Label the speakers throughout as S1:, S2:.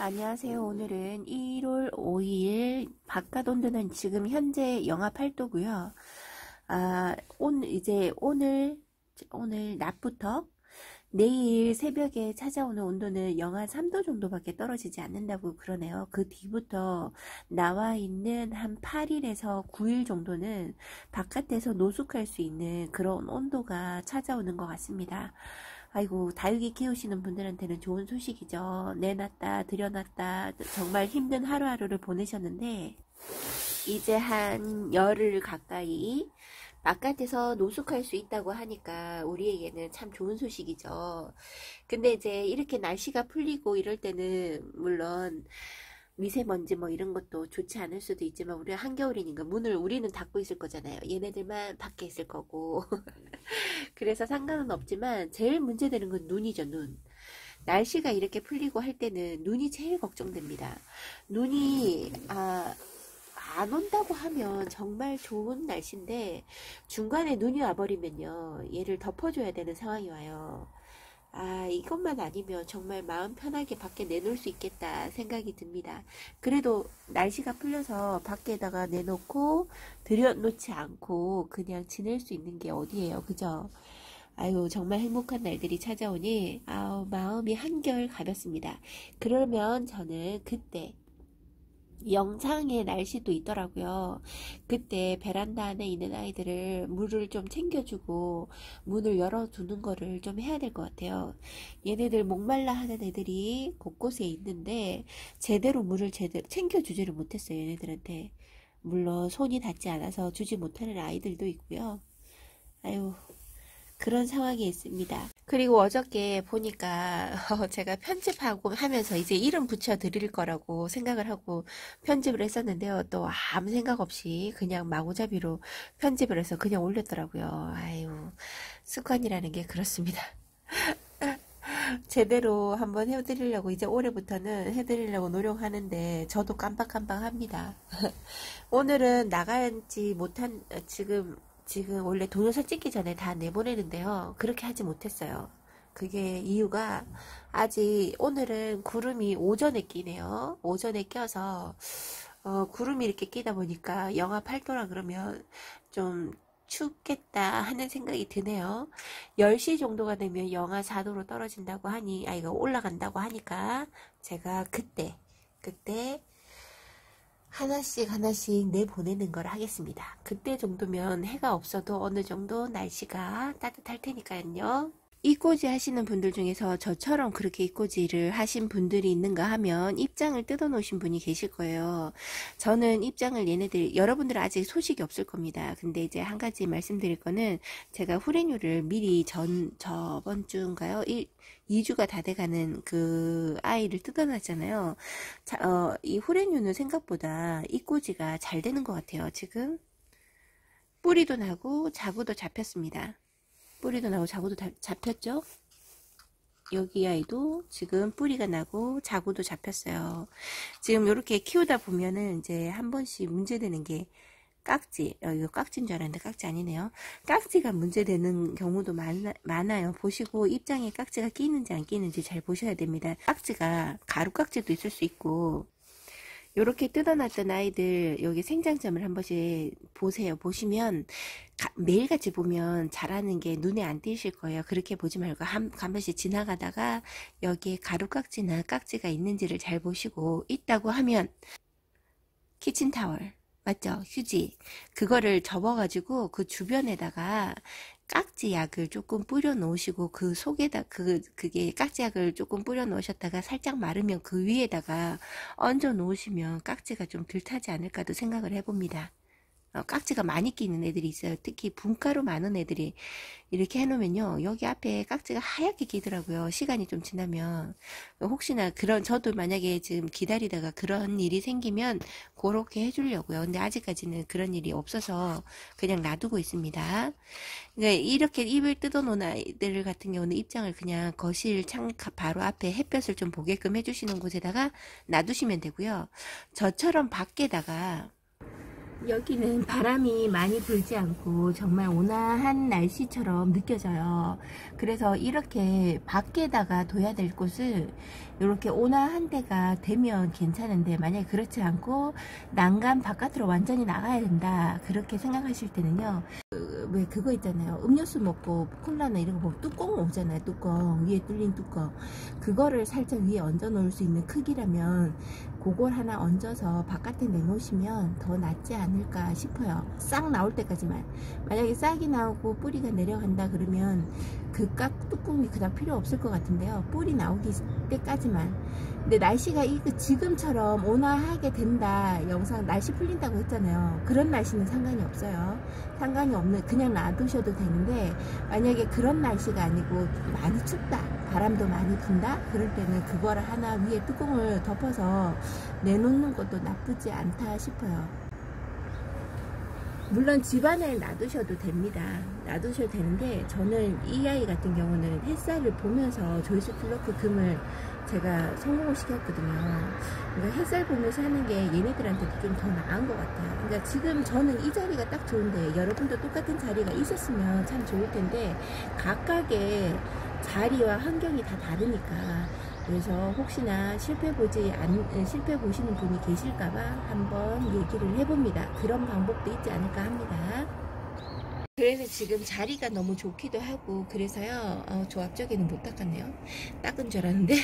S1: 안녕하세요. 오늘은 1월 5일 바깥 온도는 지금 현재 영하 8도고요. 오늘 낮부터 내일 새벽에 찾아오는 온도는 영하 3도 정도밖에 떨어지지 않는다고 그러네요. 그 뒤부터 나와 있는 한 8일에서 9일 정도는 바깥에서 노숙할 수 있는 그런 온도가 찾아오는 것 같습니다. 아이고, 다육이 키우시는 분들한테는 좋은 소식이죠. 내놨다 들여놨다 정말 힘든 하루하루를 보내셨는데 이제 한 열흘 가까이 바깥에서 노숙할 수 있다고 하니까 우리에게는 참 좋은 소식이죠. 근데 이제 이렇게 날씨가 풀리고 이럴 때는 물론 미세먼지 뭐 이런 것도 좋지 않을 수도 있지만 우리가 한겨울이니까 문을 우리는 닫고 있을 거잖아요. 얘네들만 밖에 있을 거고. 그래서 상관은 없지만 제일 문제되는 건 눈이죠. 눈. 날씨가 이렇게 풀리고 할 때는 눈이 제일 걱정됩니다. 눈이 안 온다고 하면 정말 좋은 날씨인데 중간에 눈이 와버리면요, 얘를 덮어줘야 되는 상황이 와요. 이것만 아니면 정말 마음 편하게 밖에 내놓을 수 있겠다 생각이 듭니다. 그래도 날씨가 풀려서 밖에다가 내놓고 들여놓지 않고 그냥 지낼 수 있는 게 어디예요, 그죠? 아유, 정말 행복한 날들이 찾아오니 마음이 한결 가볍습니다. 그러면 저는 그때 영상의 날씨도 있더라고요. 그때 베란다 안에 있는 아이들을 물을 좀 챙겨주고 문을 열어두는 거를 좀 해야 될 것 같아요. 얘네들 목말라 하는 애들이 곳곳에 있는데 제대로 물을 제대로 챙겨주지를 못했어요. 얘네들한테. 물론 손이 닿지 않아서 주지 못하는 아이들도 있고요. 아유, 그런 상황이 있습니다. 그리고 어저께 보니까 제가 편집하고 하면서 이제 이름 붙여 드릴 거라고 생각을 하고 편집을 했었는데요. 또 아무 생각 없이 그냥 마구잡이로 편집을 해서 그냥 올렸더라고요. 아유, 습관이라는 게 그렇습니다. 제대로 한번 해드리려고 이제 올해부터는 해드리려고 노력하는데 저도 깜빡깜빡합니다. 오늘은 나가지 못한 지금 원래 동영상 찍기 전에 다 내보내는데요. 그렇게 하지 못했어요. 그게 이유가 아직 오늘은 구름이 오전에 끼네요. 오전에 껴서 구름이 이렇게 끼다 보니까 영하 8도라 그러면 좀 춥겠다 하는 생각이 드네요. 10시 정도가 되면 영하 4도로 떨어진다고 하니 이거 올라간다고 하니까 제가 그때 하나씩 내보내는 걸 하겠습니다. 그때 정도면 해가 없어도 어느 정도 날씨가 따뜻할 테니까요. 이꼬지 하시는 분들 중에서 저처럼 그렇게 이꼬지를 하신 분들이 있는가 하면 입장을 뜯어 놓으신 분이 계실 거예요. 저는 입장을 여러분들은 아직 소식이 없을 겁니다. 근데 이제 한 가지 말씀드릴 거는 제가 후레뉴를 미리 저번 주인가요? 2주가 다 돼가는 그 아이를 뜯어놨잖아요. 이 후레뉴는 생각보다 이꼬지가 잘 되는 것 같아요. 지금 뿌리도 나고 자구도 잡혔습니다. 뿌리도 나고 자구도 잡혔죠? 여기 아이도 지금 뿌리가 나고 자구도 잡혔어요. 지금 이렇게 키우다 보면은 이제 한 번씩 문제되는 게 깍지, 이거 깍지인 줄 알았는데 깍지 아니네요. 깍지가 문제되는 경우도 많아요. 보시고 입장에 깍지가 끼는지 안 끼는지 잘 보셔야 됩니다. 깍지가 가루 깍지도 있을 수 있고, 요렇게 뜯어놨던 아이들 여기 생장점을 한 번씩 보세요. 보시면 매일같이 보면 자라는 게 눈에 안 띄실 거예요. 그렇게 보지 말고 한 번씩 지나가다가 여기에 가루깍지나 깍지가 있는지를 잘 보시고, 있다고 하면 키친타월 맞죠? 휴지 그거를 접어가지고 그 주변에다가 깍지약을 조금 뿌려 놓으시고 그 속에다 그게 깍지약을 조금 뿌려 놓으셨다가 살짝 마르면 그 위에다가 얹어 놓으시면 깍지가 좀 덜 타지 않을까도 생각을 해봅니다. 깍지가 많이 끼는 애들이 있어요. 특히 분가루 많은 애들이 이렇게 해놓으면요, 여기 앞에 깍지가 하얗게 끼더라고요. 시간이 좀 지나면. 혹시나 저도 만약에 지금 기다리다가 그런 일이 생기면 그렇게 해주려고요. 근데 아직까지는 그런 일이 없어서 그냥 놔두고 있습니다. 그러니까 이렇게 입을 뜯어놓은 아이들 같은 경우는 입장을 그냥 거실 창 바로 앞에 햇볕을 좀 보게끔 해주시는 곳에다가 놔두시면 되고요. 저처럼 밖에다가 여기는 바람이 많이 불지 않고 정말 온화한 날씨처럼 느껴져요. 그래서 이렇게 밖에다가 둬야 될 곳을 이렇게 온화한 데가 되면 괜찮은데, 만약에 그렇지 않고 난간 바깥으로 완전히 나가야 된다 그렇게 생각하실 때는요, 왜 그거 있잖아요. 음료수 먹고 콜라나 이런 거 보면 뚜껑 오잖아요. 뚜껑 위에 뚫린 뚜껑, 그거를 살짝 위에 얹어 놓을 수 있는 크기라면 그걸 하나 얹어서 바깥에 내놓으시면 더 낫지 않을까 싶어요. 싹 나올 때까지만. 만약에 싹이 나오고 뿌리가 내려간다 그러면 그깍 뚜껑이 그닥 필요 없을 것 같은데요. 뿌리 나오기 때까지만. 근데 날씨가 지금처럼 온화하게 된다, 영상 날씨 풀린다고 했잖아요. 그런 날씨는 상관이 없어요. 상관이 없는, 그냥 놔두셔도 되는데, 만약에 그런 날씨가 아니고 많이 춥다, 바람도 많이 분다, 그럴 때는 그거를 하나 위에 뚜껑을 덮어서 내놓는 것도 나쁘지 않다 싶어요. 물론 집안에 놔두셔도 됩니다. 놔두셔도 되는데, 저는 이 아이 같은 경우는 햇살을 보면서 조이스 플러크 금을 제가 성공을 시켰거든요. 그러니까 햇살 보면서 하는 게 얘네들한테도 좀 더 나은 것 같아요. 그러니까 지금 저는 이 자리가 딱 좋은데, 여러분도 똑같은 자리가 있었으면 참 좋을 텐데, 각각의 자리와 환경이 다 다르니까. 그래서 혹시나 실패 보시는 분이 계실까봐 한번 얘기를 해봅니다. 그런 방법도 있지 않을까 합니다. 그래서 지금 자리가 너무 좋기도 하고 그래서요, 조합적에는 못 닦았네요. 닦은 줄 알았는데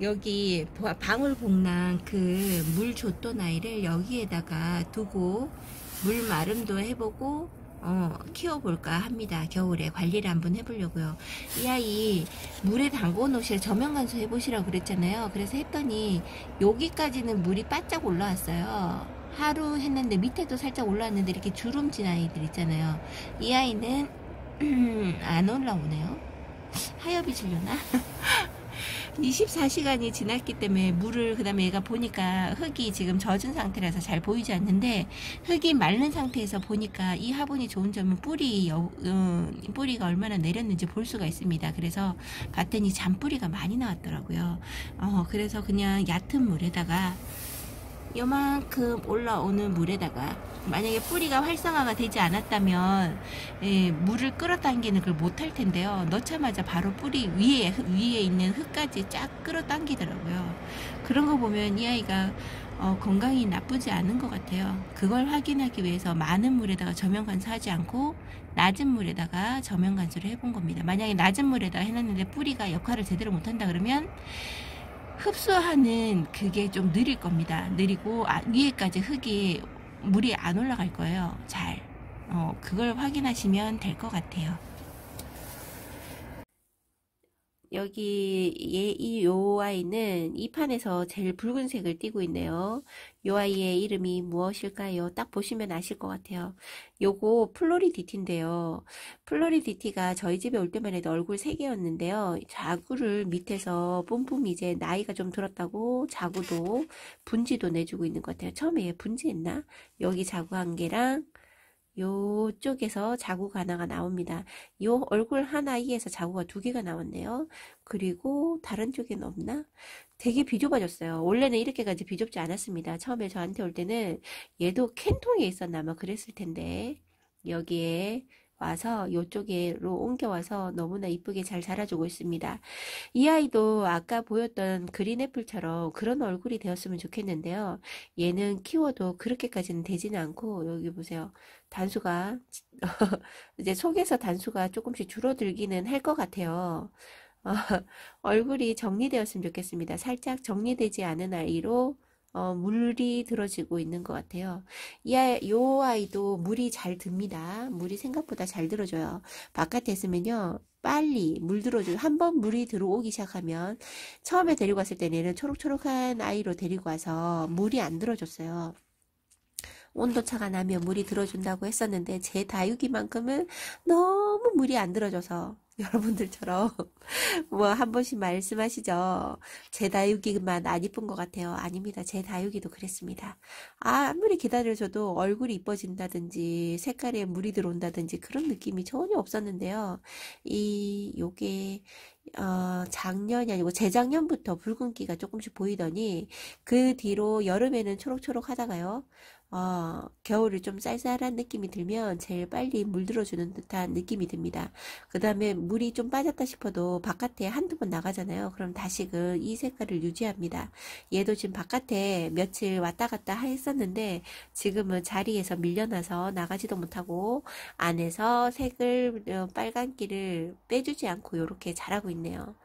S1: 여기 방울복랑 그 물 줬던 아이를 여기에다가 두고 물 마름도 해보고 키워볼까 합니다. 겨울에 관리를 한번 해보려고요. 이 아이 물에 담궈 놓으실, 저면관수 해보시라고 그랬잖아요. 그래서 했더니 여기까지는 물이 바짝 올라왔어요. 하루 했는데 밑에도 살짝 올라왔는데, 이렇게 주름진 아이들 있잖아요. 이 아이는 안 올라오네요. 하엽이 질려나? 24시간이 지났기 때문에 물을, 그 다음에 얘가 보니까 흙이 지금 젖은 상태라서 잘 보이지 않는데, 흙이 마른 상태에서 보니까 이 화분이 좋은 점은 뿌리가 얼마나 내렸는지 볼 수가 있습니다. 그래서 봤더니 잔뿌리가 많이 나왔더라고요. 그래서 그냥 얕은 물에다가, 요만큼 올라오는 물에다가, 만약에 뿌리가 활성화가 되지 않았다면 물을 끌어당기는 걸 못할 텐데요. 넣자마자 바로 뿌리 위에 있는 흙까지 쫙 끌어당기더라고요. 그런 거 보면 이 아이가 건강이 나쁘지 않은 것 같아요. 그걸 확인하기 위해서 많은 물에다가 저면관수하지 않고 낮은 물에다가 저면관수를 해본 겁니다. 만약에 낮은 물에다가 해놨는데 뿌리가 역할을 제대로 못한다 그러면 흡수하는 그게 좀 느릴 겁니다. 느리고 위에까지 물이 안 올라갈 거예요. 잘. 그걸 확인하시면 될 것 같아요. 여기 요 아이는 이 판에서 제일 붉은색을 띠고 있네요. 요 아이의 이름이 무엇일까요? 딱 보시면 아실 것 같아요. 요거 플로리디티인데요. 플로리디티가 저희 집에 올 때만 해도 얼굴 3개였는데요. 자구를 밑에서 뿜뿜 이제 나이가 좀 들었다고 자구도 분지도 내주고 있는 것 같아요. 처음에 얘 분지했나? 여기 자구 1개랑 요쪽에서 자구가 하나가 나옵니다. 요 얼굴 하나에서 자구가 2개가 나왔네요. 그리고 다른 쪽에는 없나? 되게 비좁아졌어요. 원래는 이렇게까지 비좁지 않았습니다. 처음에 저한테 올 때는 얘도 캔통에 있었나 아마 그랬을 텐데, 여기에 와서 요쪽으로 옮겨와서 너무나 이쁘게 잘 자라주고 있습니다. 이 아이도 아까 보였던 그린애플처럼 그런 얼굴이 되었으면 좋겠는데요. 얘는 키워도 그렇게까지는 되지는 않고, 여기 보세요. 단수가 이제 속에서 단수가 조금씩 줄어들기는 할 것 같아요. 얼굴이 정리되었으면 좋겠습니다. 살짝 정리되지 않은 아이로 물이 들어지고 있는 것 같아요. 요 아이도 물이 잘 듭니다. 물이 생각보다 잘 들어줘요. 바깥에 있으면요, 빨리 물 들어줘요. 한번 물이 들어오기 시작하면, 처음에 데리고 왔을 때는 얘는 초록초록한 아이로 데리고 와서 물이 안 들어줬어요. 온도차가 나면 물이 들어준다고 했었는데, 제 다육이만큼은 너무 물이 안 들어줘서, 여러분들처럼 뭐 한 번씩 말씀하시죠. 제 다육이만 안 이쁜 것 같아요. 아닙니다. 제 다육이도 그랬습니다. 아무리 기다려줘도 얼굴이 이뻐진다든지 색깔에 물이 들어온다든지 그런 느낌이 전혀 없었는데요. 요게 작년이 아니고 재작년부터 붉은기가 조금씩 보이더니, 그 뒤로 여름에는 초록초록 하다가요, 겨울이 좀 쌀쌀한 느낌이 들면 제일 빨리 물들어주는 듯한 느낌이 듭니다. 그 다음에 물이 좀 빠졌다 싶어도 바깥에 한두 번 나가잖아요. 그럼 다시금 이 색깔을 유지합니다. 얘도 지금 바깥에 며칠 왔다 갔다 했었는데 지금은 자리에서 밀려나서 나가지도 못하고 안에서 색을 빨간기를 빼주지 않고 이렇게 자라고 있네요.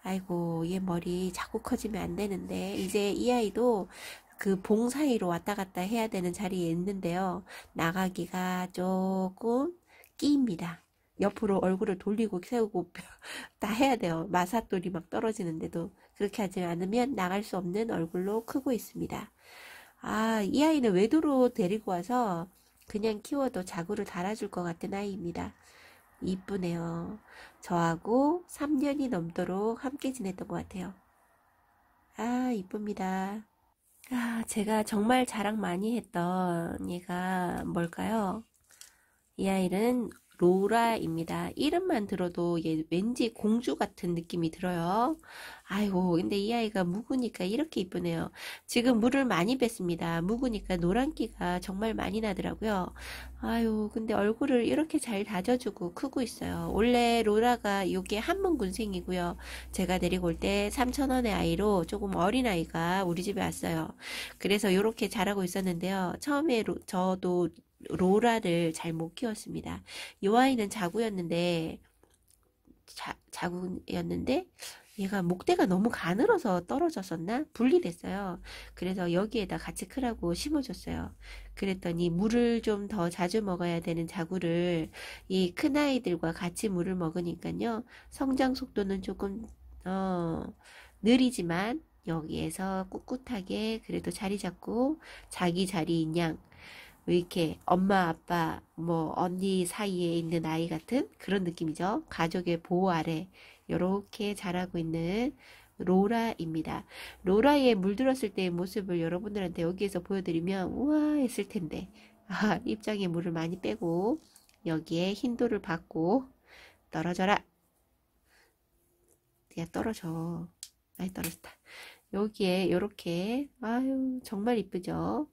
S1: 아이고, 얘 머리 자꾸 커지면 안 되는데, 이제 이 아이도 그 봉 사이로 왔다 갔다 해야 되는 자리에 있는데요. 나가기가 조금 끼입니다. 옆으로 얼굴을 돌리고 세우고 다 해야 돼요. 마사돌이 막 떨어지는데도. 그렇게 하지 않으면 나갈 수 없는 얼굴로 크고 있습니다. 아, 이 아이는 외도로 데리고 와서 그냥 키워도 자구를 달아줄 것 같은 아이입니다. 이쁘네요. 저하고 3년이 넘도록 함께 지냈던 것 같아요. 아, 이쁩니다. 아, 제가 정말 자랑 많이 했던 얘가 뭘까요? 이 아이는 로라입니다. 이름만 들어도 얘 왠지 공주 같은 느낌이 들어요. 아이고, 근데 이 아이가 묵으니까 이렇게 이쁘네요. 지금 물을 많이 뺐습니다. 묵으니까 노란기가 정말 많이 나더라고요. 아유, 근데 얼굴을 이렇게 잘 다져주고 크고 있어요. 원래 로라가 이게 한문군생이고요. 제가 데리고 올 때 3,000원의 아이로 조금 어린 아이가 우리 집에 왔어요. 그래서 이렇게 자라고 있었는데요. 처음에 저도 로라를 잘 못 키웠습니다. 이 아이는 자구였는데 얘가 목대가 너무 가늘어서 떨어졌었나? 분리됐어요. 그래서 여기에다 같이 크라고 심어줬어요. 그랬더니 물을 좀 더 자주 먹어야 되는 자구를 이 큰아이들과 같이 물을 먹으니까요. 성장 속도는 조금 느리지만 여기에서 꿋꿋하게 그래도 자리 잡고 자기 자리인 양 이렇게 엄마, 아빠, 뭐 언니 사이에 있는 아이 같은 그런 느낌이죠. 가족의 보호 아래 이렇게 자라고 있는 로라입니다. 로라의 물들었을 때의 모습을 여러분들한테 여기에서 보여드리면 우와 했을 텐데 입장에 물을 많이 빼고 여기에 흰돌을 받고 떨어져라. 야 떨어져. 아이 떨어졌다. 여기에 이렇게 아유 정말 이쁘죠.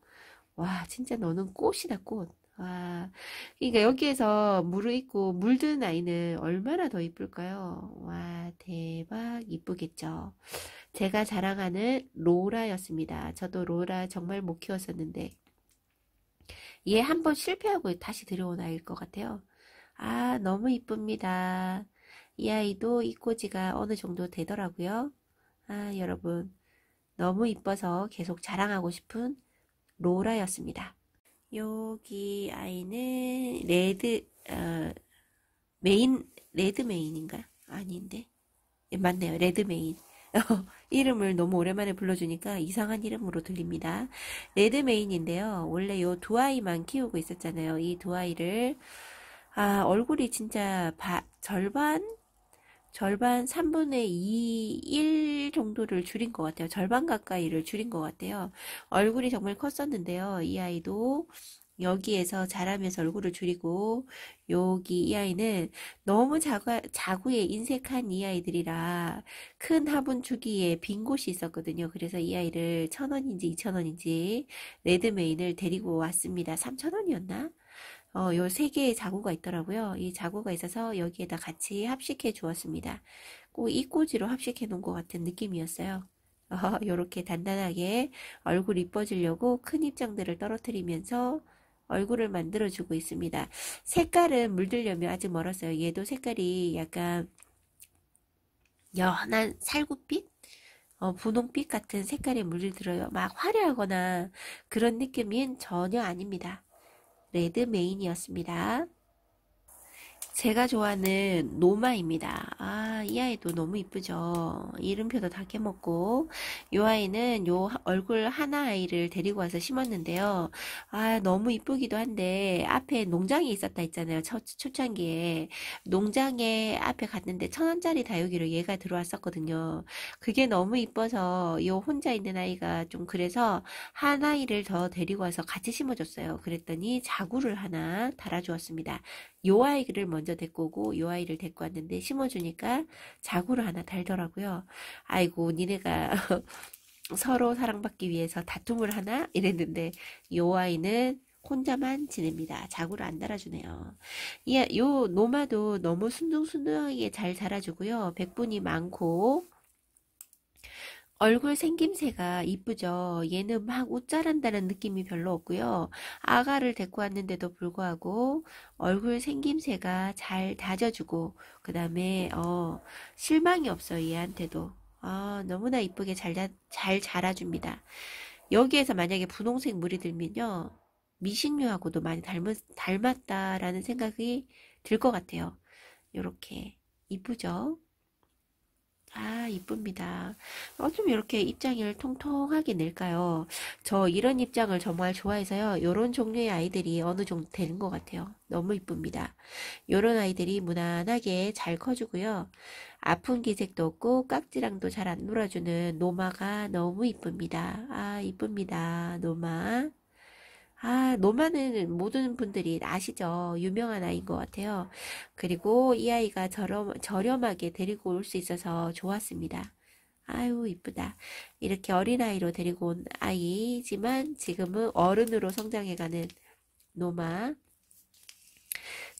S1: 와, 진짜 너는 꽃이다, 꽃. 와, 그러니까 여기에서 물을 입고 물든 아이는 얼마나 더 이쁠까요? 와, 대박 이쁘겠죠. 제가 자랑하는 로라였습니다. 저도 로라 정말 못 키웠었는데 얘 한번 실패하고 다시 들여온 아이일 것 같아요. 아, 너무 이쁩니다. 이 아이도 이꼬지가 어느 정도 되더라고요. 아, 여러분 너무 이뻐서 계속 자랑하고 싶은 로라였습니다. 여기 아이는 레드 메인인가? 아닌데. 예, 맞네요. 레드 메인. 이름을 너무 오랜만에 불러주니까 이상한 이름으로 들립니다. 레드 메인인데요. 원래 요 두 아이만 키우고 있었잖아요. 이 두 아이를, 얼굴이 진짜 절반 3분의 2, 1 정도를 줄인 것 같아요. 절반 가까이를 줄인 것 같아요. 얼굴이 정말 컸었는데요. 이 아이도 여기에서 자라면서 얼굴을 줄이고 여기 이 아이는 너무 자구에 인색한 이 아이들이라 큰 화분 주기에 빈 곳이 있었거든요. 그래서 이 아이를 1,000원인지 2,000원인지 레드메인을 데리고 왔습니다. 3,000원이었나? 요 세 개의 자구가 있더라고요. 이 자구가 있어서 여기에다 같이 합식해 주었습니다. 꼭 이꼬지로 합식해 놓은 것 같은 느낌이었어요. 요렇게 단단하게 얼굴 이뻐지려고 큰 입장들을 떨어뜨리면서 얼굴을 만들어주고 있습니다. 색깔은 물들려면 아직 멀었어요. 얘도 색깔이 약간 연한 살구빛? 분홍빛 같은 색깔의 물들어요. 막 화려하거나 그런 느낌은 전혀 아닙니다. 레드 메인이었습니다. 제가 좋아하는 노마입니다. 아, 이 아이도 너무 이쁘죠. 이름표도 다 깨먹고 이 아이는 요 얼굴 하나 아이를 데리고 와서 심었는데요. 아, 너무 이쁘기도 한데 앞에 농장이 있었다 했잖아요. 초창기에 농장에 앞에 갔는데 1,000원짜리 다육이로 얘가 들어왔었거든요. 그게 너무 이뻐서 요 혼자 있는 아이가 좀 그래서 한 아이를 더 데리고 와서 같이 심어줬어요. 그랬더니 자구를 하나 달아주었습니다. 요 아이를 먼저 데리고 오고 요 아이를 데리고 왔는데 심어주니까 자구를 하나 달더라고요. 아이고 니네가 서로 사랑받기 위해서 다툼을 하나? 이랬는데 요 아이는 혼자만 지냅니다. 자구를 안 달아주네요. 요 노마도 너무 순둥순둥하게 잘 자라주고요. 백분이 많고 얼굴 생김새가 이쁘죠. 얘는 막 웃자란다는 느낌이 별로 없고요. 아가를 데리고 왔는데도 불구하고 얼굴 생김새가 잘 다져주고 그 다음에 실망이 없어요. 얘한테도. 너무나 이쁘게 잘 자라줍니다. 여기에서 만약에 분홍색 물이 들면요. 미신류하고도 많이 닮았다라는 생각이 들 것 같아요. 요렇게 이쁘죠? 이쁩니다. 좀 이렇게 입장을 통통하게 낼까요? 저 이런 입장을 정말 좋아해서요. 요런 종류의 아이들이 어느 정도 되는 것 같아요. 너무 이쁩니다. 요런 아이들이 무난하게 잘 커주고요. 아픈 기색도 없고 깍지랑도 잘 안 놀아주는 노마가 너무 이쁩니다. 이쁩니다. 노마. 노마는 모든 분들이 아시죠? 유명한 아이인 것 같아요. 그리고 이 아이가 저렴하게 데리고 올 수 있어서 좋았습니다. 아유, 이쁘다. 이렇게 어린아이로 데리고 온 아이지만 지금은 어른으로 성장해가는 노마.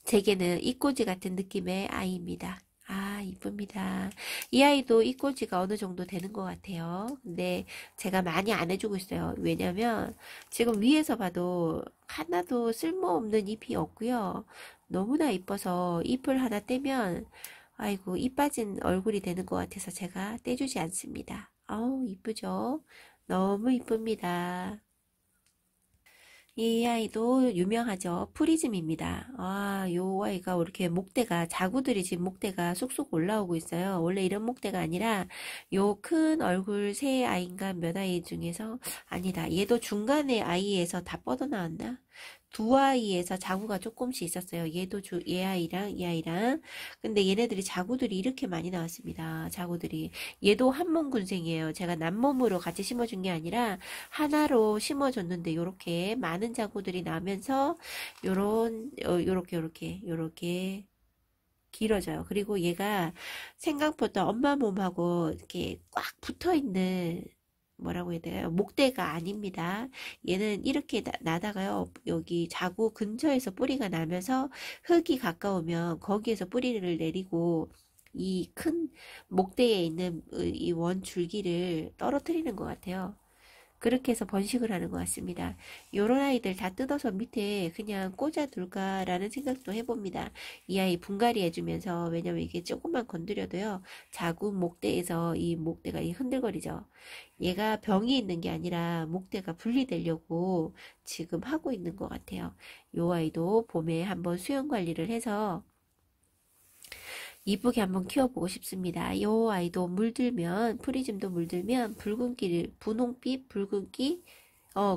S1: 제게는 이꼬지 같은 느낌의 아이입니다. 이쁩니다. 이 아이도 이꼬지가 어느 정도 되는 것 같아요. 근데 제가 많이 안 해주고 있어요. 왜냐면 지금 위에서 봐도 하나도 쓸모없는 잎이 없고요. 너무나 이뻐서 잎을 하나 떼면 아이고 잎 빠진 얼굴이 되는 것 같아서 제가 떼주지 않습니다. 이쁘죠? 너무 이쁩니다. 이 아이도 유명하죠. 프리즘입니다. 요 아이가 이렇게 목대가, 자구들이 지금 목대가 쑥쑥 올라오고 있어요. 원래 이런 목대가 아니라 요 큰 얼굴 세 아이인가 몇 아이 중에서 아니다. 얘도 중간에 아이에서 다 뻗어나왔나? 두 아이에서 자구가 조금씩 있었어요. 얘 아이랑 이 아이랑. 근데 얘네들이 자구들이 이렇게 많이 나왔습니다. 자구들이. 얘도 한몸군생이에요. 제가 남몸으로 같이 심어준 게 아니라 하나로 심어줬는데 요렇게 많은 자구들이 나면서 요렇게 길어져요. 그리고 얘가 생각보다 엄마 몸하고 이렇게 꽉 붙어 있는 뭐라고 해야 돼요? 목대가 아닙니다. 얘는 이렇게 나다가요. 여기 자구 근처에서 뿌리가 나면서 흙이 가까우면 거기에서 뿌리를 내리고 이 큰 목대에 있는 이 원 줄기를 떨어뜨리는 것 같아요. 그렇게 해서 번식을 하는 것 같습니다. 요런 아이들 다 뜯어서 밑에 그냥 꽂아둘까라는 생각도 해봅니다. 이 아이 분갈이 해주면서, 왜냐면 이게 조금만 건드려도요, 자구 목대에서 이 목대가 흔들거리죠. 얘가 병이 있는 게 아니라 목대가 분리되려고 지금 하고 있는 것 같아요. 요 아이도 봄에 한번 수영 관리를 해서 이쁘게 한번 키워보고 싶습니다. 요 아이도 물들면, 프리즘도 물들면 분홍빛, 붉은기,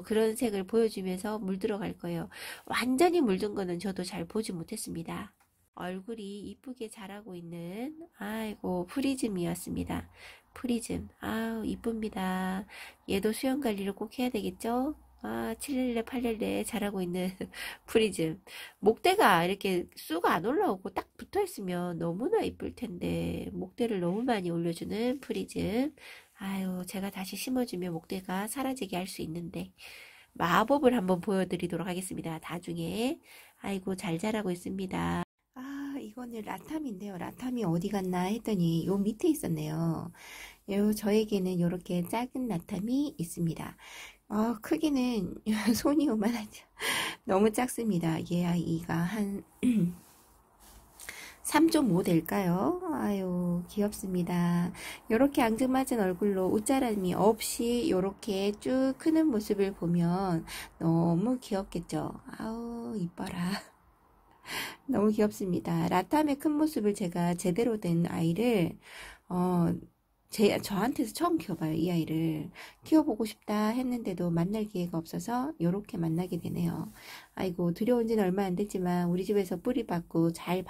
S1: 그런 색을 보여주면서 물들어갈 거예요. 완전히 물든 거는 저도 잘 보지 못했습니다. 얼굴이 이쁘게 자라고 있는, 아이고, 프리즘이었습니다. 프리즘. 이쁩니다. 얘도 수영 관리를 꼭 해야 되겠죠? 7렐레, 8렐레 잘하고 있는 프리즘. 목대가 이렇게 쑥 안 올라오고 딱 붙어 있으면 너무나 이쁠 텐데, 목대를 너무 많이 올려주는 프리즘. 제가 다시 심어주면 목대가 사라지게 할 수 있는데, 마법을 한번 보여드리도록 하겠습니다. 나중에. 아이고, 잘 자라고 있습니다. 이거는 라탐인데요. 라탐이 어디 갔나 했더니 요 밑에 있었네요. 저에게는 이렇게 작은 라탐이 있습니다. 크기는 손이 요만하죠. 너무 작습니다. 얘 아이가 한 3.5 될까요? 귀엽습니다. 요렇게 앙증맞은 얼굴로 웃자람이 없이 요렇게 쭉 크는 모습을 보면 너무 귀엽겠죠? 이뻐라. 너무 귀엽습니다. 라탐의 큰 모습을 제가 제대로 된 아이를 저한테서 처음 키워봐요. 이 아이를 키워보고 싶다 했는데도 만날 기회가 없어서 요렇게 만나게 되네요. 아이고, 들여온 지는 얼마 안 됐지만 우리 집에서 뿌리 받고 잘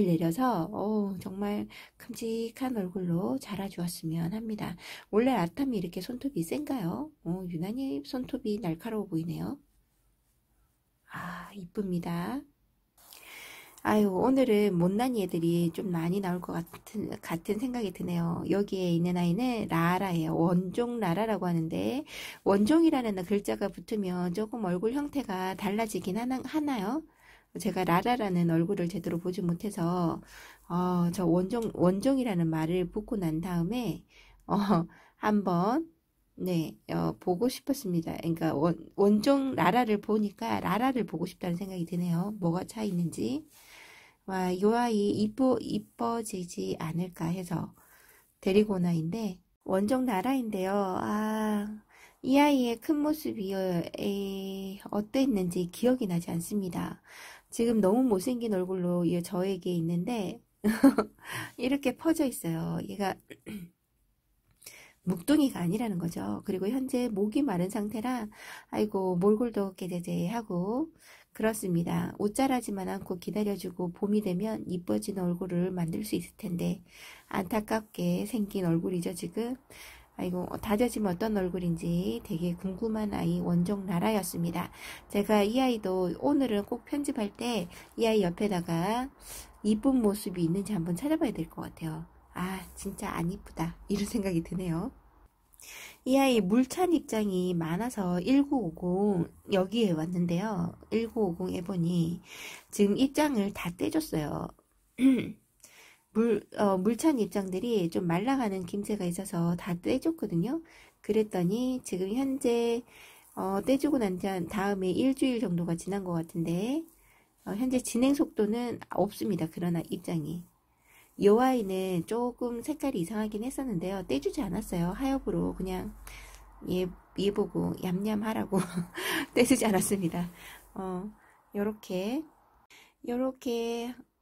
S1: 내려서 정말 큼직한 얼굴로 자라주었으면 합니다. 원래 라탐이 이렇게 손톱이 센가요? 유난히 손톱이 날카로워 보이네요. 이쁩니다. 아유, 오늘은 못난이 애들이 좀 많이 나올 것 같은 생각이 드네요. 여기에 있는 아이는 라라예요. 원종 라라라고 하는데, 원종이라는 글자가 붙으면 조금 얼굴 형태가 달라지긴 하나요? 제가 라라라는 얼굴을 제대로 보지 못해서, 저 원종이라는 말을 붙고 난 다음에, 어, 한번, 네, 보고 싶었습니다. 그러니까 원종 라라를 보니까 라라를 보고 싶다는 생각이 드네요. 뭐가 차이 있는지. 와, 이 아이 이뻐지지 않을까 해서 데리고 온 아이인데, 원종 나라인데요. 아, 이 아이의 큰 모습이 어땠는지 기억이 나지 않습니다. 지금 너무 못생긴 얼굴로 저에게 있는데, 이렇게 퍼져 있어요. 얘가 묵둥이가 아니라는 거죠. 그리고 현재 목이 마른 상태라 아이고 몰골도 깨재재하고 그렇습니다. 옷자라지만 않고 기다려주고 봄이 되면 이뻐진 얼굴을 만들 수 있을 텐데 안타깝게 생긴 얼굴이죠 지금. 아이고 다져지면 어떤 얼굴인지 되게 궁금한 아이 원종 나라였습니다. 제가 이 아이도 오늘은 꼭 편집할 때 이 아이 옆에다가 이쁜 모습이 있는지 한번 찾아봐야 될 것 같아요. 아 진짜 안 이쁘다 이런 생각이 드네요. 이 아이 물찬 입장이 많아서 1950 여기에 왔는데요. 1950 에보니 지금 입장을 다 떼줬어요. 물찬 입장들이 좀 말라가는 김새가 있어서 다 떼줬거든요. 그랬더니 지금 현재 떼주고 난 다음에 일주일 정도가 지난 것 같은데 현재 진행 속도는 없습니다. 그러나 입장이. 이 아이는 조금 색깔이 이상하긴 했었는데요. 떼주지 않았어요. 하엽으로 그냥 얘 보고 얌얌하라고 떼주지 않았습니다. 요렇게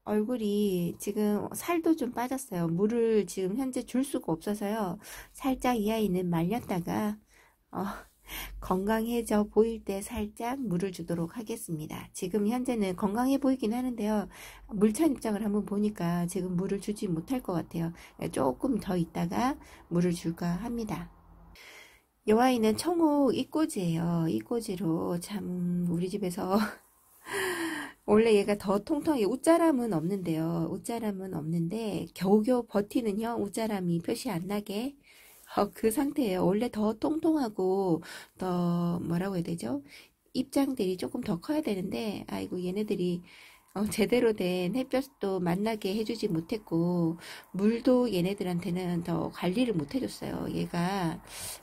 S1: 얼굴이 지금 살도 좀 빠졌어요. 물을 지금 현재 줄 수가 없어서요. 살짝 이 아이는 말렸다가 건강해져 보일 때 살짝 물을 주도록 하겠습니다. 지금 현재는 건강해 보이긴 하는데요. 물찬 입장을 한번 보니까 지금 물을 주지 못할 것 같아요. 조금 더 있다가 물을 줄까 합니다. 이 아이는 청옥 이꼬지예요. 이꼬지로 참 우리 집에서 원래 얘가 더 통통하게 웃자람은 없는데요. 웃자람은 없는데 겨우겨우 버티는 형 웃자람이 표시 안 나게 그 상태예요. 원래 더 통통하고 더 뭐라고 해야 되죠? 입장들이 조금 더 커야 되는데 아이고 얘네들이 제대로 된 햇볕도 만나게 해주지 못했고 물도 얘네들한테는 더 관리를 못 해줬어요. 얘가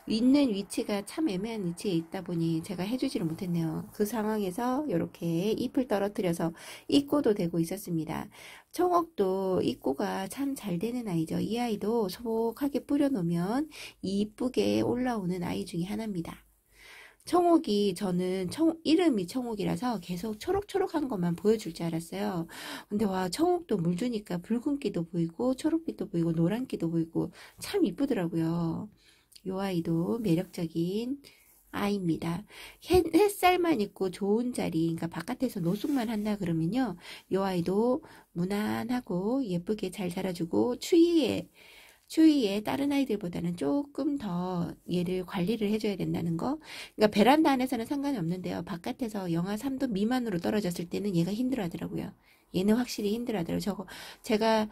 S1: 있는 위치가 참 애매한 위치에 있다 보니 제가 해주지를 못했네요. 그 상황에서 이렇게 잎을 떨어뜨려서 입고도 되고 있었습니다. 청옥도 입고가 참 잘 되는 아이죠. 이 아이도 소복하게 뿌려놓으면 이쁘게 올라오는 아이 중에 하나입니다. 청옥이 저는 이름이 청옥이라서 계속 초록초록한 것만 보여줄 줄 알았어요. 근데 와 청옥도 물 주니까 붉은기도 보이고 초록빛도 보이고 노란기도 보이고 참 이쁘더라고요. 요 아이도 매력적인 아이입니다. 햇살만 있고 좋은 자리, 그러니까 바깥에서 노숙만 한다 그러면요, 요 아이도 무난하고 예쁘게 잘 자라주고 추위에 다른 아이들보다는 조금 더 얘를 관리를 해줘야 된다는 거. 그러니까 베란다 안에서는 상관이 없는데요. 바깥에서 영하 3도 미만으로 떨어졌을 때는 얘가 힘들어 하더라고요. 얘는 확실히 힘들어 하더라고요. 제가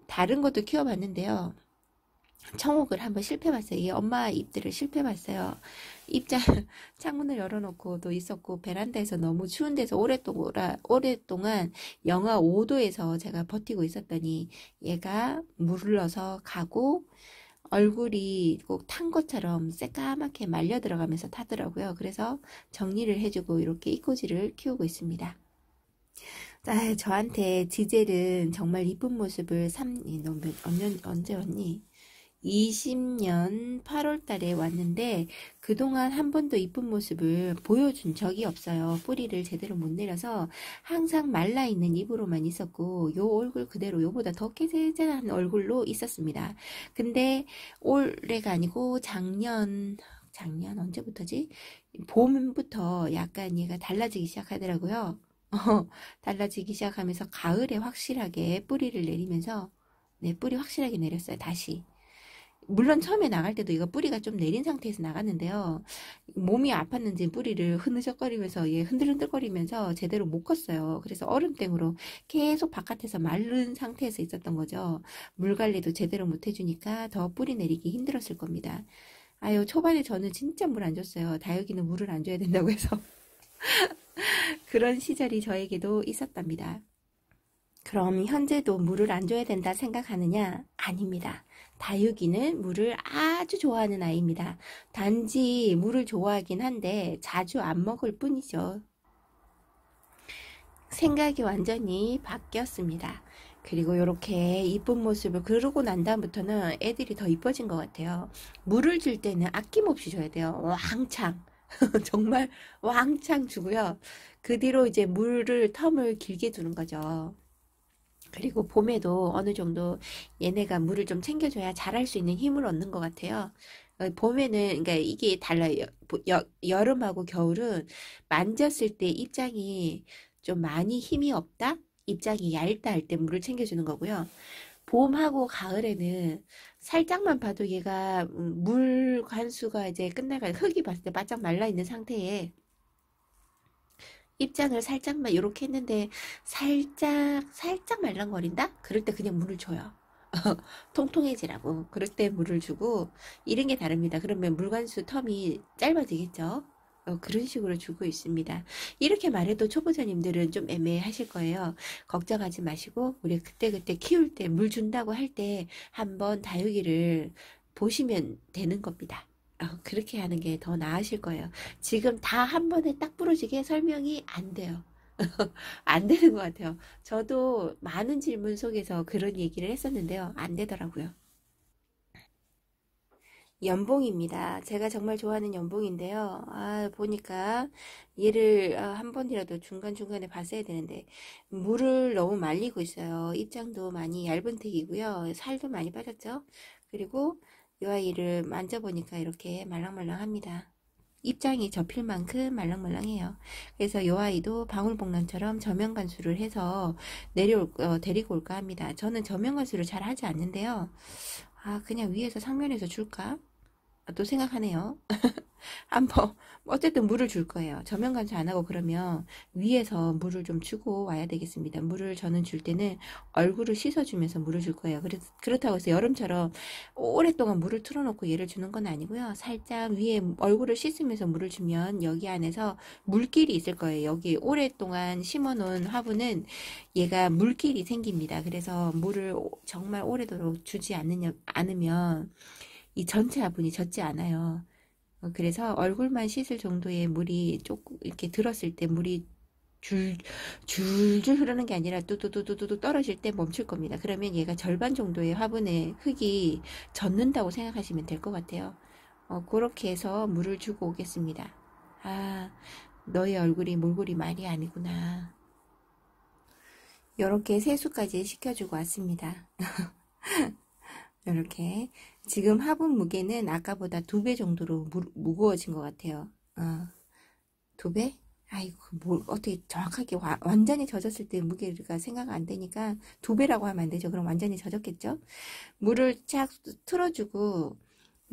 S1: 다른 것도 키워봤는데요. 청옥을 한번 실패봤어요. 이 엄마 잎들을 실패봤어요. 입장 창문을 열어놓고도 있었고 베란다에서 너무 추운 데서 오랫동안 영하 5도에서 제가 버티고 있었더니 얘가 물러서 가고 얼굴이 꼭 탄 것처럼 새까맣게 말려 들어가면서 타더라고요. 그래서 정리를 해주고 이렇게 이꼬지를 키우고 있습니다. 저한테 지젤은 정말 이쁜 모습을 언제 왔니? 20년 8월 달에 왔는데 그동안 한 번도 이쁜 모습을 보여준 적이 없어요. 뿌리를 제대로 못 내려서 항상 말라있는 입으로만 있었고 요 얼굴 그대로 요보다 더 깨재재한 얼굴로 있었습니다. 근데 올해가 아니고 작년 언제부터지? 봄부터 약간 얘가 달라지기 시작하더라고요. 달라지기 시작하면서 가을에 확실하게 뿌리를 내리면서 네, 뿌리 확실하게 내렸어요. 다시. 물론 처음에 나갈 때도 이거 뿌리가 좀 내린 상태에서 나갔는데요. 몸이 아팠는지 뿌리를 흐느적거리면서 얘 흔들흔들거리면서 제대로 못 컸어요. 그래서 얼음땡으로 계속 바깥에서 마른 상태에서 있었던 거죠. 물 관리도 제대로 못 해주니까 더 뿌리 내리기 힘들었을 겁니다. 아유, 초반에 저는 진짜 물 안 줬어요. 다육이는 물을 안 줘야 된다고 해서. 그런 시절이 저에게도 있었답니다. 그럼 현재도 물을 안 줘야 된다 생각하느냐? 아닙니다. 다육이는 물을 아주 좋아하는 아이입니다. 단지 물을 좋아하긴 한데 자주 안 먹을 뿐이죠. 생각이 완전히 바뀌었습니다. 그리고 이렇게 이쁜 모습을 그러고 난 다음부터는 애들이 더 이뻐진 것 같아요. 물을 줄 때는 아낌없이 줘야 돼요. 왕창. 정말 왕창 주고요. 그 뒤로 이제 물을 텀을 길게 두는 거죠. 그리고 봄에도 어느 정도 얘네가 물을 좀 챙겨줘야 자랄 수 있는 힘을 얻는 것 같아요. 봄에는, 그러니까 이게 달라요. 여름하고 겨울은 만졌을 때 입장이 좀 많이 힘이 없다? 입장이 얇다 할 때 물을 챙겨주는 거고요. 봄하고 가을에는 살짝만 봐도 얘가 물 관수가 이제 끝나가 흙이 봤을 때 바짝 말라 있는 상태에 입장을 살짝만 이렇게 했는데 살짝 말랑거린다? 그럴 때 그냥 물을 줘요. 통통해지라고. 그럴 때 물을 주고 이런 게 다릅니다. 그러면 물관수 텀이 짧아지겠죠. 그런 식으로 주고 있습니다. 이렇게 말해도 초보자님들은 좀 애매하실 거예요. 걱정하지 마시고 우리 그때그때 키울 때 물 준다고 할 때 한번 다육이를 보시면 되는 겁니다. 그렇게 하는 게 더 나으실 거예요. 지금 다 한 번에 딱 부러지게 설명이 안 돼요. 안 되는 것 같아요. 저도 많은 질문 속에서 그런 얘기를 했었는데요. 안 되더라고요. 연봉입니다. 제가 정말 좋아하는 연봉인데요. 보니까 얘를 한 번이라도 중간중간에 봤어야 되는데 물을 너무 말리고 있어요. 입장도 많이 얇은 택이고요. 살도 많이 빠졌죠. 그리고 이 아이를 만져보니까 이렇게 말랑말랑합니다. 입장이 접힐 만큼 말랑말랑해요. 그래서 이 아이도 방울복랑처럼 저면관수를 해서 데리고 올까 합니다. 저는 저면관수를 잘 하지 않는데요. 그냥 위에서 상면에서 줄까? 또 생각하네요. 한번 어쨌든 물을 줄 거예요. 저면 관수 안 하고 그러면 위에서 물을 좀 주고 와야 되겠습니다. 물을 저는 줄 때는 얼굴을 씻어주면서 물을 줄 거예요. 그렇다고 해서 여름처럼 오랫동안 물을 틀어놓고 얘를 주는 건 아니고요. 살짝 위에 얼굴을 씻으면서 물을 주면 여기 안에서 물길이 있을 거예요. 여기 오랫동안 심어놓은 화분은 얘가 물길이 생깁니다. 그래서 물을 정말 오래도록 주지 않으면 이 전체 화분이 젖지 않아요. 그래서 얼굴만 씻을 정도의 물이 조금 이렇게 들었을 때 물이 줄줄 흐르는 게 아니라 뚜뚜뚜뚜뚜 떨어질 때 멈출 겁니다. 그러면 얘가 절반 정도의 화분에 흙이 젖는다고 생각하시면 될 것 같아요. 그렇게 해서 물을 주고 오겠습니다. 너의 얼굴이 몰골이 말이 아니구나. 이렇게 세수까지 시켜주고 왔습니다. 이렇게 지금 화분 무게는 아까보다 2배 정도로 무거워진 것 같아요. 2배? 아이고 어떻게 정확하게 완전히 젖었을 때 무게가 생각 안 되니까 2배라고 하면 안 되죠. 그럼 완전히 젖었겠죠. 물을 쫙 틀어주고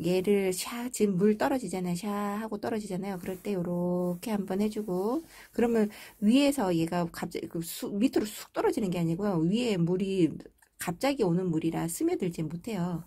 S1: 얘를 지금 물 떨어지잖아요. 샤 하고 떨어지잖아요. 그럴 때 요렇게 한번 해주고 그러면 위에서 얘가 갑자기 밑으로 쑥 떨어지는 게 아니고요. 위에 물이 갑자기 오는 물이라 스며들지 못해요.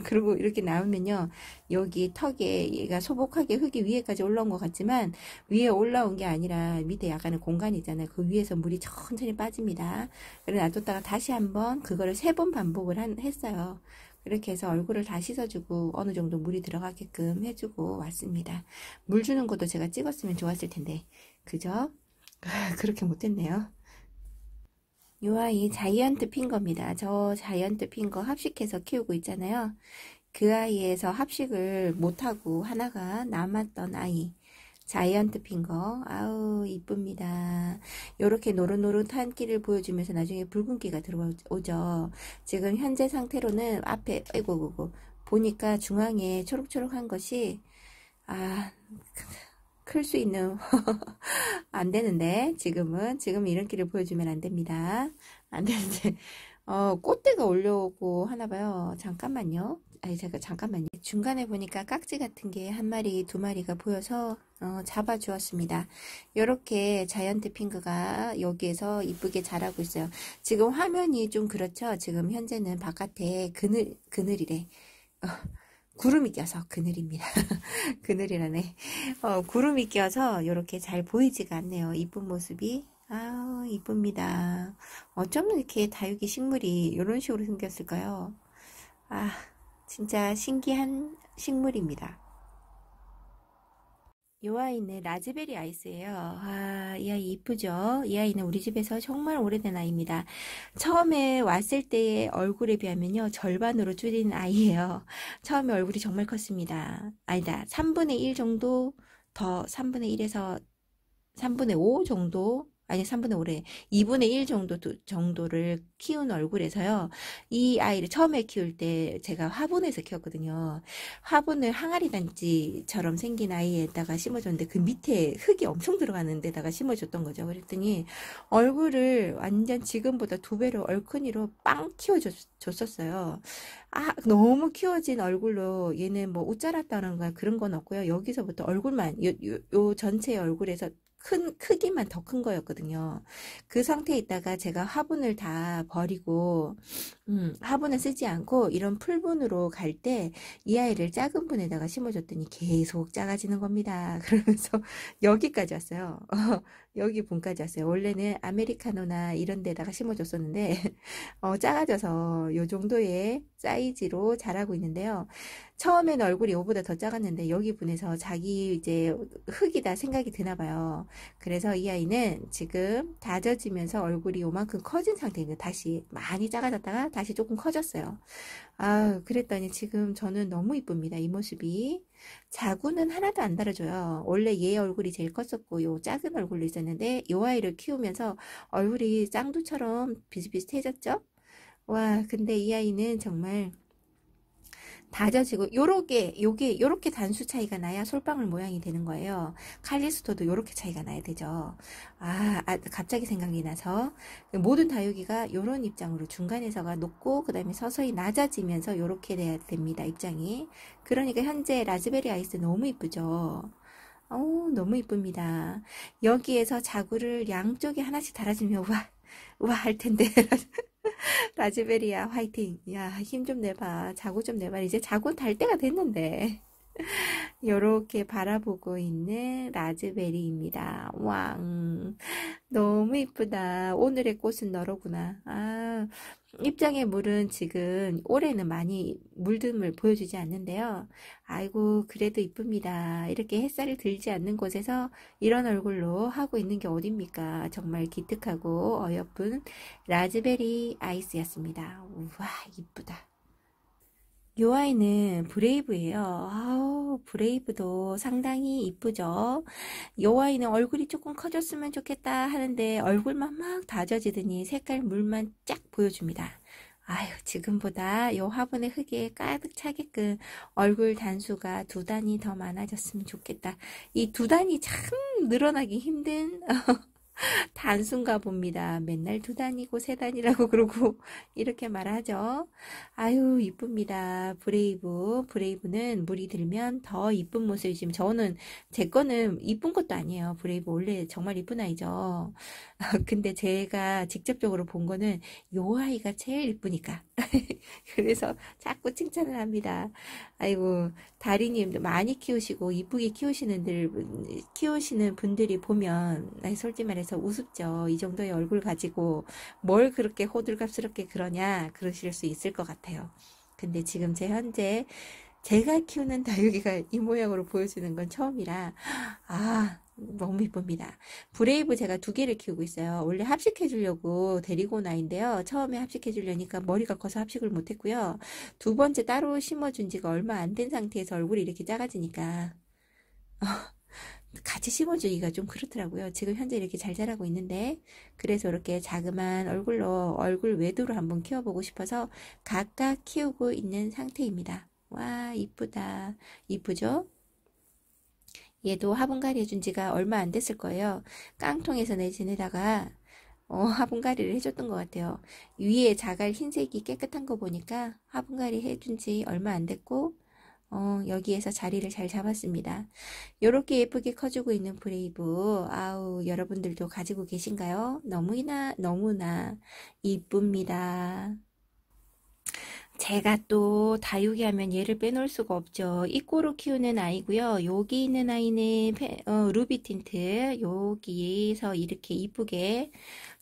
S1: 그리고 이렇게 나오면요. 여기 턱에 얘가 소복하게 흙이 위에까지 올라온 것 같지만 위에 올라온 게 아니라 밑에 약간의 공간이 있잖아요. 그 위에서 물이 천천히 빠집니다. 그래 놔뒀다가 다시 한번 그거를 3번 반복을 했어요. 그렇게 해서 얼굴을 다 씻어주고 어느 정도 물이 들어가게끔 해주고 왔습니다. 물 주는 것도 제가 찍었으면 좋았을 텐데 그죠? 그렇게 못했네요. 이 아이 자이언트 핑거입니다. 저 자이언트 핑거 합식해서 키우고 있잖아요. 그 아이에서 합식을 못하고 하나가 남았던 아이. 자이언트 핑거. 아우 이쁩니다. 요렇게 노릇노릇한 끼를 보여주면서 나중에 붉은기가 들어오죠. 지금 현재 상태로는 앞에 아이고 보니까 중앙에 초록초록한 것이 클 수 있는 안 되는데 지금 이런 길을 보여주면 안 됩니다. 안 되는데 꽃대가 올려오고 하나 봐요. 잠깐만요. 아니, 제가 잠깐만요. 중간에 보니까 깍지 같은 게 한 마리, 두 마리가 보여서 잡아주었습니다. 이렇게 자이언트 핑크가 여기에서 이쁘게 자라고 있어요. 지금 화면이 좀 그렇죠? 지금 현재는 바깥에 그늘이래. 구름이 껴서 그늘입니다. 그늘이라네. 구름이 껴서 이렇게 잘 보이지가 않네요. 이쁜 모습이. 아, 이쁩니다. 어쩌면 이렇게 다육이 식물이 이런 식으로 생겼을까요? 아, 진짜 신기한 식물입니다. 이 아이는 라즈베리 아이스예요. 아, 이 아이 이쁘죠? 이 아이는 우리 집에서 정말 오래된 아이입니다. 처음에 왔을 때의 얼굴에 비하면요, 절반으로 줄인 아이예요. 처음에 얼굴이 정말 컸습니다. 아니다, 3분의 1 정도 더, 3분의 1에서 3분의 5 정도, 아니 3분의 5래, 2분의 1 정도를 키운 얼굴에서요, 이 아이를 처음에 키울 때 제가 화분에서 키웠거든요. 화분을 항아리 단지처럼 생긴 아이에다가 심어줬는데 그 밑에 흙이 엄청 들어가는 데다가 심어줬던 거죠. 그랬더니 얼굴을 완전 지금보다 2배로 얼큰이로 빵 키워줬었어요. 아, 너무 키워진 얼굴로 얘는 뭐 옷 자랐다는 거 그런 건 없고요. 여기서부터 얼굴만, 요 전체 얼굴에서 크기만 더 큰 거였거든요. 그 상태에 있다가 제가 화분을 다 버리고, 화분을 쓰지 않고 이런 풀분으로 갈 때 이 아이를 작은 분에다가 심어줬더니 계속 작아지는 겁니다. 그러면서 여기까지 왔어요. 여기 분까지 왔어요. 원래는 아메리카노나 이런 데다가 심어줬었는데, 작아져서 요 정도의 사이즈로 자라고 있는데요. 처음에는 얼굴이 이거보다 더 작았는데 여기 분에서 자기 이제 흙이다 생각이 드나 봐요. 그래서 이 아이는 지금 다져지면서 얼굴이 요만큼 커진 상태인데 다시 많이 작아졌다가 다시 조금 커졌어요. 아, 그랬더니 지금 저는 너무 이쁩니다. 이 모습이. 자구는 하나도 안 달아줘요. 원래 얘 얼굴이 제일 컸었고 요 작은 얼굴로 있었는데 요 아이를 키우면서 얼굴이 쌍두처럼 비슷비슷해졌죠? 와, 근데 이 아이는 정말 다져지고 요렇게 단수 차이가 나야 솔방울 모양이 되는 거예요. 칼리스토도 요렇게 차이가 나야 되죠. 갑자기 생각이 나서 모든 다육이가 요런 입장으로 중간에서가 높고 그 다음에 서서히 낮아지면서 요렇게 돼야 됩니다. 입장이. 그러니까 현재 라즈베리 아이스 너무 이쁘죠. 너무 이쁩니다. 여기에서 자구를 양쪽에 하나씩 달아주면 와 할 텐데. 라즈베리야 화이팅. 야, 힘 좀 내봐. 자고 좀 내봐. 이제 자고 달 때가 됐는데. 요렇게 바라보고 있는 라즈베리입니다. 왕. 너무 이쁘다. 오늘의 꽃은 너로구나. 아, 입장의 물은 지금 올해는 많이 물듦을 보여주지 않는데요. 아이고, 그래도 이쁩니다. 이렇게 햇살이 들지 않는 곳에서 이런 얼굴로 하고 있는 게 어딥니까? 정말 기특하고 어여쁜 라즈베리 아이스였습니다. 우와, 이쁘다. 요 아이는 브레이브예요. 아우, 브레이브도 상당히 이쁘죠. 요 아이는 얼굴이 조금 커졌으면 좋겠다 하는데 얼굴만 막 다져지더니 색깔 물만 쫙 보여줍니다. 아유, 지금보다 요 화분의 흙에 가득 차게끔 얼굴 단수가 2단이 더 많아졌으면 좋겠다. 이 2단이 참 늘어나기 힘든 단순가 봅니다. 맨날 2단이고 3단이라고 그러고 이렇게 말하죠. 아유, 이쁩니다. 브레이브는 물이 들면 더 이쁜 모습이지만 제 거는 이쁜 것도 아니에요. 브레이브 원래 정말 이쁜 아이죠. 근데 제가 직접적으로 본 거는 요 아이가 제일 이쁘니까. 그래서 자꾸 칭찬을 합니다. 아이고, 다리님 많이 키우시고 이쁘게 키우시는 분들이 보면 솔직히 말해서 우습죠. 이 정도의 얼굴 가지고 뭘 그렇게 호들갑스럽게 그러냐 그러실 수 있을 것 같아요. 근데 지금 현재 제가 키우는 다육이가 이 모양으로 보여주는 건 처음이라 너무 이쁩니다. 브레이브 제가 2개를 키우고 있어요. 원래 합식해 주려고 데리고 온 아이인데요. 처음에 합식해 주려니까 머리가 커서 합식을 못했고요. 2번째 따로 심어준 지가 얼마 안 된 상태에서 얼굴이 이렇게 작아지니까 같이 심어주기가 좀 그렇더라고요. 지금 현재 이렇게 잘 자라고 있는데 그래서 이렇게 자그만 얼굴 외도로 한번 키워보고 싶어서 각각 키우고 있는 상태입니다. 와, 이쁘다. 이쁘죠? 얘도 화분갈이 해준 지가 얼마 안 됐을 거예요. 깡통에서 지내다가 화분갈이를 해줬던 것 같아요. 위에 자갈 흰색이 깨끗한 거 보니까 화분갈이 해준 지 얼마 안 됐고, 여기에서 자리를 잘 잡았습니다. 요렇게 예쁘게 커지고 있는 브레이브, 아우, 여러분들도 가지고 계신가요? 너무나 이쁩니다. 제가 또 다육이 하면 얘를 빼놓을 수가 없죠. 이꼬로 키우는 아이고요. 여기 있는 아이는 루비 틴트. 여기서 이렇게 이쁘게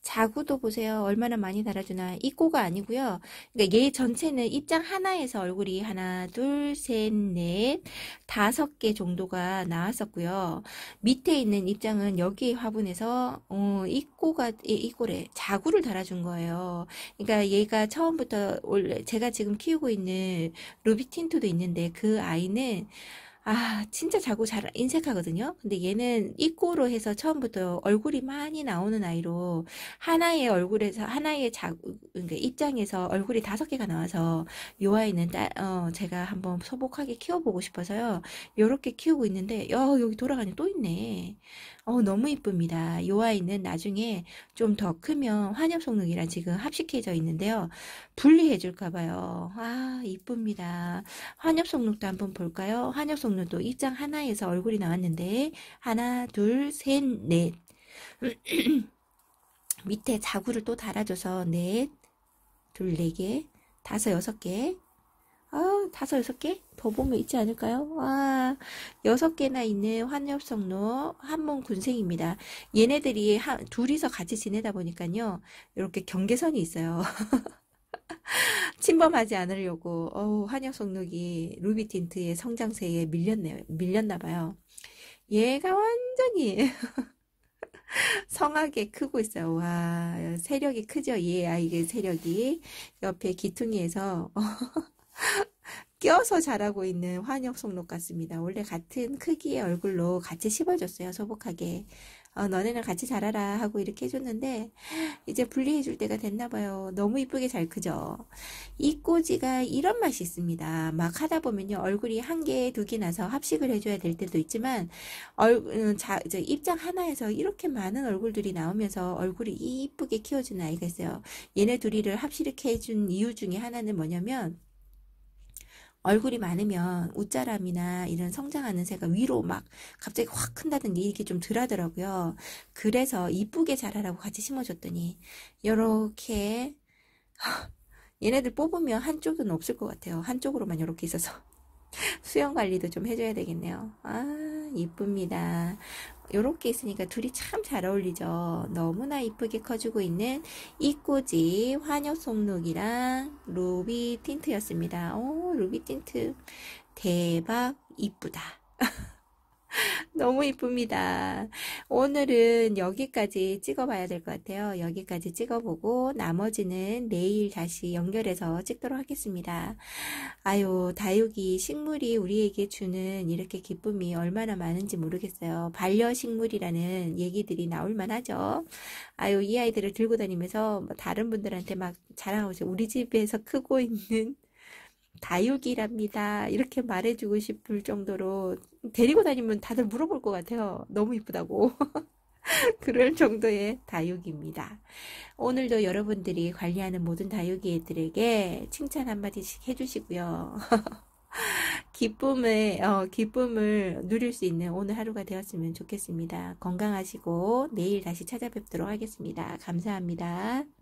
S1: 자구도 보세요. 얼마나 많이 달아주나. 이꼬가 아니고요. 그러니까 얘 전체는 입장 하나에서 얼굴이 하나, 둘, 셋, 넷, 5개 정도가 나왔었고요. 밑에 있는 입장은 여기 화분에서 이꼬래 자구를 달아준 거예요. 그러니까 얘가 처음부터 원래 제가 지금 키우고 있는 루비 틴트도 있는데 그 아이는 진짜 자고 잘 인색하거든요. 근데 얘는 이꼬로 해서 처음부터 얼굴이 많이 나오는 아이로 하나의 얼굴에서 그러니까 입장에서 얼굴이 5개가 나와서 요 아이는 제가 한번 소복하게 키워보고 싶어서요. 요렇게 키우고 있는데 여기 돌아가니 또 있네. 너무 이쁩니다. 요 아이는 나중에 좀 더 크면 환엽송록이랑 지금 합식해져 있는데요. 분리해 줄까 봐요. 이쁩니다. 환엽송록도 한번 볼까요? 환엽송록도 입장 하나에서 얼굴이 나왔는데 하나, 둘, 셋, 넷. 밑에 자구를 또 달아줘서 넷, 둘, 4개, 5, 6개. 5, 6개? 더 보면 있지 않을까요? 6개나 있는 환엽성로 한몸군생입니다. 얘네들이 둘이서 같이 지내다 보니까요. 이렇게 경계선이 있어요. 침범하지 않으려고 환엽성록이 루비 틴트의 성장세에 밀렸나 봐요. 얘가 완전히 성하게 크고 있어요. 와, 세력이 크죠? 얘 아이의 세력이 옆에 기퉁이에서 껴서 자라고 있는 환엽송록 같습니다. 원래 같은 크기의 얼굴로 같이 씹어줬어요. 소복하게. 너네는 같이 자라라 하고 이렇게 해줬는데 이제 분리해줄 때가 됐나봐요. 너무 이쁘게 잘 크죠. 이 꼬지가 이런 맛이 있습니다. 막 하다 보면요. 얼굴이 1개, 2개 나서 합식을 해줘야 될 때도 있지만 입장 하나에서 이렇게 많은 얼굴들이 나오면서 얼굴이 이쁘게 키워주는 아이가 있어요. 얘네 둘이를 합식해 해준 이유 중에 하나는 뭐냐면 얼굴이 많으면 웃자람이나 이런 성장하는 새가 위로 막 갑자기 확 큰다든지 이렇게 좀 덜하더라고요. 그래서 이쁘게 자라라고 같이 심어줬더니 요렇게 얘네들 뽑으면 한쪽은 없을 것 같아요. 한쪽으로만 이렇게 있어서 수영 관리도 좀 해줘야 되겠네요. 이쁩니다. 요렇게 있으니까 둘이 참 잘 어울리죠. 너무나 이쁘게 커지고 있는 이꼬지 환엽송록이랑 루비 틴트였습니다. 루비 틴트 대박 이쁘다. 너무 이쁩니다. 오늘은 여기까지 찍어봐야 될 것 같아요. 여기까지 찍어보고 나머지는 내일 다시 연결해서 찍도록 하겠습니다. 다육이 식물이 우리에게 주는 이렇게 기쁨이 얼마나 많은지 모르겠어요. 반려식물이라는 얘기들이 나올만 하죠. 이 아이들을 들고 다니면서 뭐 다른 분들한테 막 자랑하고 우리 집에서 크고 있는 다육이랍니다. 이렇게 말해주고 싶을 정도로 데리고 다니면 다들 물어볼 것 같아요. 너무 이쁘다고. 그럴 정도의 다육입니다. 오늘도 여러분들이 관리하는 모든 다육이들에게 칭찬 한마디씩 해주시고요. 기쁨을 누릴 수 있는 오늘 하루가 되었으면 좋겠습니다. 건강하시고 내일 다시 찾아뵙도록 하겠습니다. 감사합니다.